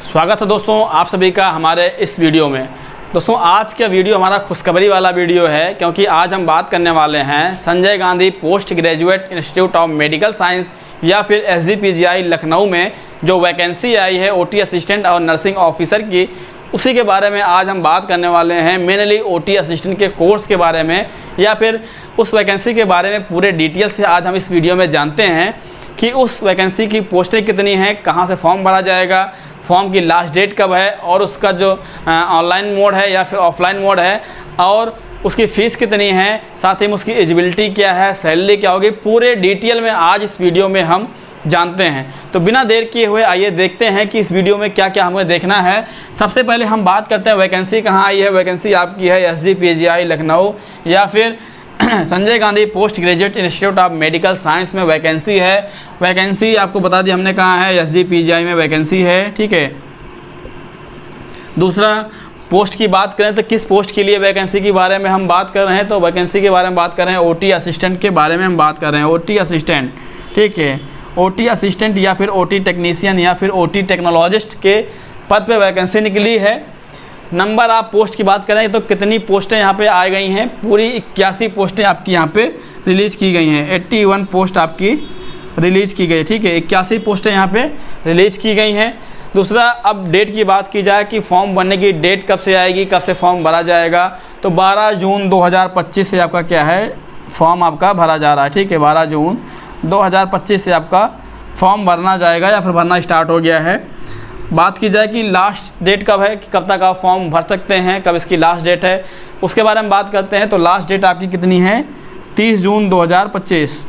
स्वागत है दोस्तों आप सभी का हमारे इस वीडियो में। दोस्तों आज का वीडियो हमारा खुशखबरी वाला वीडियो है, क्योंकि आज हम बात करने वाले हैं Sanjay Gandhi post graduate institute of medical science या फिर SGPGI लखनऊ में जो वैकेंसी आई है OT असिस्टेंट और नर्सिंग ऑफिसर की, उसी के बारे में आज हम बात करने वाले हैं। मेनली OT असिस्टेंट के कोर्स के बारे में या फिर उस वैकेंसी के बारे में पूरे डिटेल से आज हम इस वीडियो में जानते हैं कि उस वैकेंसी की पोस्टें कितनी हैं, कहां से फॉर्म भरा जाएगा, फॉर्म की लास्ट डेट कब है और उसका जो ऑनलाइन मोड है या फिर ऑफलाइन मोड है, और उसकी फ़ीस कितनी है, साथ ही में उसकी एलिजिबिलिटी क्या है, सैलरी क्या होगी, पूरे डिटेल में आज इस वीडियो में हम जानते हैं। तो बिना देर किए हुए आइए देखते हैं कि इस वीडियो में क्या क्या हमें देखना है। सबसे पहले हम बात करते हैं वैकेंसी कहाँ आई है। वैकेंसी आपकी है SGPGI लखनऊ या फिर Sanjay Gandhi post graduate institute of medical science में वैकेंसी है। वैकेंसी आपको बता दी हमने कहाँ है, SGPGI में वैकेंसी है, ठीक है। दूसरा, पोस्ट की बात करें तो किस पोस्ट के लिए वैकेंसी के बारे में हम बात कर रहे हैं, तो वैकेंसी के बारे में बात कर रहे हैं OT असिस्टेंट के बारे में हम बात कर रहे हैं। OT असिस्टेंट, ठीक है, OT असिस्टेंट या फिर OT टेक्नीशियन या फिर OT टेक्नोलॉजिस्ट के पद पे वैकेंसी निकली है। नंबर आप पोस्ट की बात करें तो कितनी पोस्टें यहाँ पे आ गई हैं, पूरी 81 पोस्टें आपकी यहाँ पे रिलीज़ की गई हैं। 81 पोस्ट आपकी रिलीज़ की गई, ठीक है, 81 पोस्टें यहाँ पे रिलीज़ की गई हैं। दूसरा, अब डेट की बात की जाए कि फॉर्म भरने की डेट कब से आएगी, कब से फॉर्म भरा जाएगा, तो 12 जून 2025 से आपका क्या है, फॉर्म आपका भरा जा रहा है, ठीक है। 12 जून 2025 से आपका फॉर्म भरना जाएगा या फिर भरना स्टार्ट हो गया है। बात की जाए कि लास्ट डेट कब है, कि कब तक आप फॉर्म भर सकते हैं, कब इसकी लास्ट डेट है, उसके बारे में बात करते हैं। तो लास्ट डेट आपकी कितनी है, 30 जून 2025।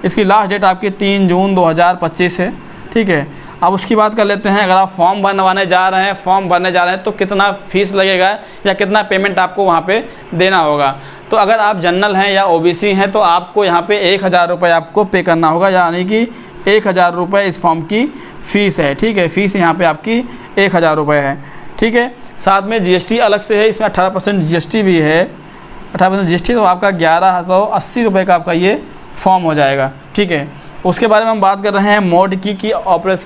इसकी लास्ट डेट आपकी 3 जून 2025 है, ठीक है। अब उसकी बात कर लेते हैं। अगर आप फॉर्म भरने जा रहे हैं तो कितना फ़ीस लगेगा या कितना पेमेंट आपको वहाँ पे देना होगा। तो अगर आप जनरल हैं या OBC हैं तो आपको यहाँ पे 1000 रुपये आपको पे करना होगा, यानी कि 1000 रुपये इस फॉर्म की फ़ीस है, ठीक है। फ़ीस यहाँ पे आपकी 1000 रुपये है, ठीक है। साथ में GST अलग से है, इसमें 18% GST भी है, 18% GST, तो आपका 1180 रुपये का आपका ये फॉर्म हो जाएगा, ठीक है। उसके बारे में हम बात कर रहे हैं मोड की कि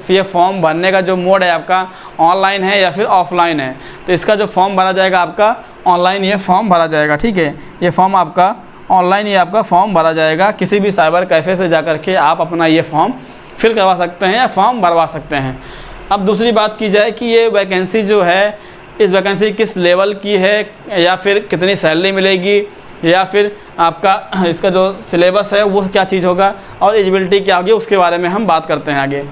ये फॉर्म भरने का जो मोड है आपका ऑनलाइन है या फिर ऑफलाइन है। तो इसका जो फॉर्म भरा जाएगा आपका ऑनलाइन ये फॉर्म भरा जाएगा, ठीक है। ये फॉर्म आपका ऑनलाइन ही आपका फॉर्म भरा जाएगा। किसी भी साइबर कैफ़े से जाकर के आप अपना ये फॉर्म फिल करवा सकते हैं या फॉर्म भरवा सकते हैं। अब दूसरी बात की जाए कि ये वैकेंसी जो है, इस वैकेंसी किस लेवल की है या फिर कितनी सैलरी मिलेगी या फिर आपका इसका जो सिलेबस है वो क्या चीज़ होगा और एलिजिबिलिटी क्या होगी, उसके बारे में हम बात करते हैं आगे।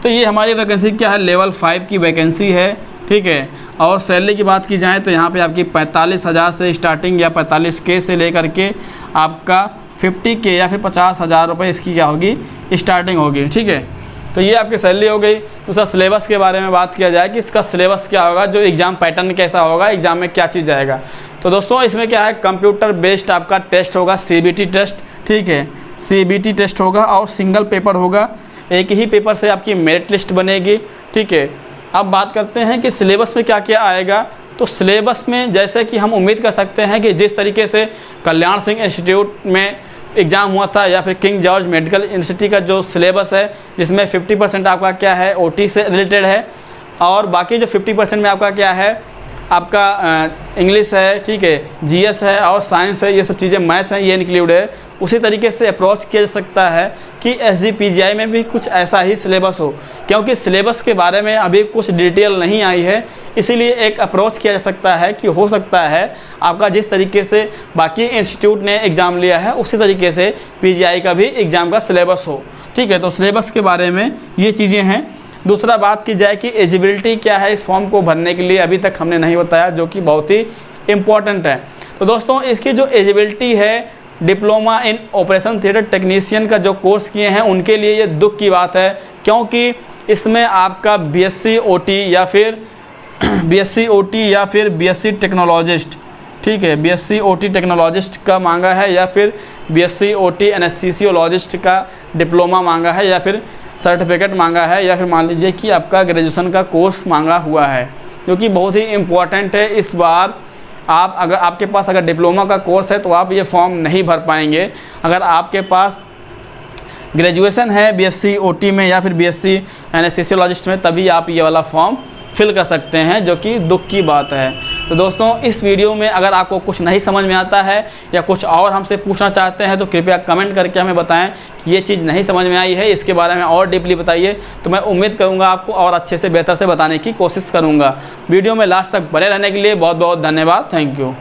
तो ये हमारी वैकेंसी क्या है, लेवल 5 की वैकेंसी है, ठीक है। और सैलरी की बात की जाए तो यहाँ पे आपकी 45,000 से स्टार्टिंग या 45K से लेकर के आपका 50K या फिर 50,000 रुपये इसकी क्या होगी, स्टार्टिंग होगी, ठीक है। तो ये आपकी सैलरी हो गई। दूसरा, सिलेबस के बारे में बात किया जाए कि इसका सिलेबस क्या होगा, जो एग्ज़ाम पैटर्न कैसा होगा, एग्ज़ाम में क्या चीज़ आएगा। तो दोस्तों इसमें क्या है, कंप्यूटर बेस्ड आपका टेस्ट होगा, CBT टेस्ट, ठीक है, CBT टेस्ट होगा और सिंगल पेपर होगा। एक ही पेपर से आपकी मेरिट लिस्ट बनेगी, ठीक है। अब बात करते हैं कि सिलेबस में क्या क्या आएगा। तो सिलेबस में जैसे कि हम उम्मीद कर सकते हैं कि जिस तरीके से कल्याण सिंह इंस्टीट्यूट में एग्ज़ाम हुआ था या फिर किंग जॉर्ज मेडिकल यूनिवर्सिटी का जो सिलेबस है, जिसमें 50% आपका क्या है OT से रिलेटेड है और बाकी जो 50% में आपका क्या है, आपका इंग्लिश है, ठीक है, GS है और साइंस है, ये सब चीज़ें मैथ हैं, ये इंक्लूड है। उसी तरीके से अप्रोच किया जा सकता है कि SGPGI में भी कुछ ऐसा ही सिलेबस हो, क्योंकि सिलेबस के बारे में अभी कुछ डिटेल नहीं आई है, इसीलिए एक अप्रोच किया जा सकता है कि हो सकता है आपका जिस तरीके से बाकी इंस्टीट्यूट ने एग्ज़ाम लिया है उसी तरीके से PGI का भी एग्ज़ाम का सिलेबस हो, ठीक है। तो सिलेबस के बारे में ये चीज़ें हैं। दूसरा, बात की जाए कि एलिजिबिलिटी क्या है इस फॉर्म को भरने के लिए, अभी तक हमने नहीं बताया, जो कि बहुत ही इम्पॉर्टेंट है। तो दोस्तों इसकी जो एलिजिबिलिटी है, diploma in operation theatre technician का जो कोर्स किए हैं उनके लिए ये दुख की बात है, क्योंकि इसमें आपका BSc OT या फिर BSc OT या फिर BSc टेक्नोलॉजिस्ट, ठीक है, BSc OT टेक्नोलॉजिस्ट का मांगा है या फिर BSc OT एनेस्थीसियोलॉजिस्ट का डिप्लोमा मांगा है या फिर सर्टिफिकेट मांगा है या फिर मान लीजिए कि आपका ग्रेजुएशन का कोर्स मांगा हुआ है, जो कि बहुत ही इम्पॉर्टेंट है। इस बार आप अगर आपके पास अगर डिप्लोमा का कोर्स है तो आप ये फॉर्म नहीं भर पाएंगे। अगर आपके पास ग्रेजुएशन है BSc OT में या फिर BSc एनेस्थीसियोलॉजिस्ट में, तभी आप ये वाला फॉर्म फिल कर सकते हैं, जो कि दुख की बात है। तो दोस्तों, इस वीडियो में अगर आपको कुछ नहीं समझ में आता है या कुछ और हमसे पूछना चाहते हैं तो कृपया कमेंट करके हमें बताएं कि ये चीज़ नहीं समझ में आई है, इसके बारे में और डीपली बताइए। तो मैं उम्मीद करूँगा आपको और अच्छे से बेहतर से बताने की कोशिश करूँगा। वीडियो में लास्ट तक बने रहने के लिए बहुत बहुत धन्यवाद। Thank you.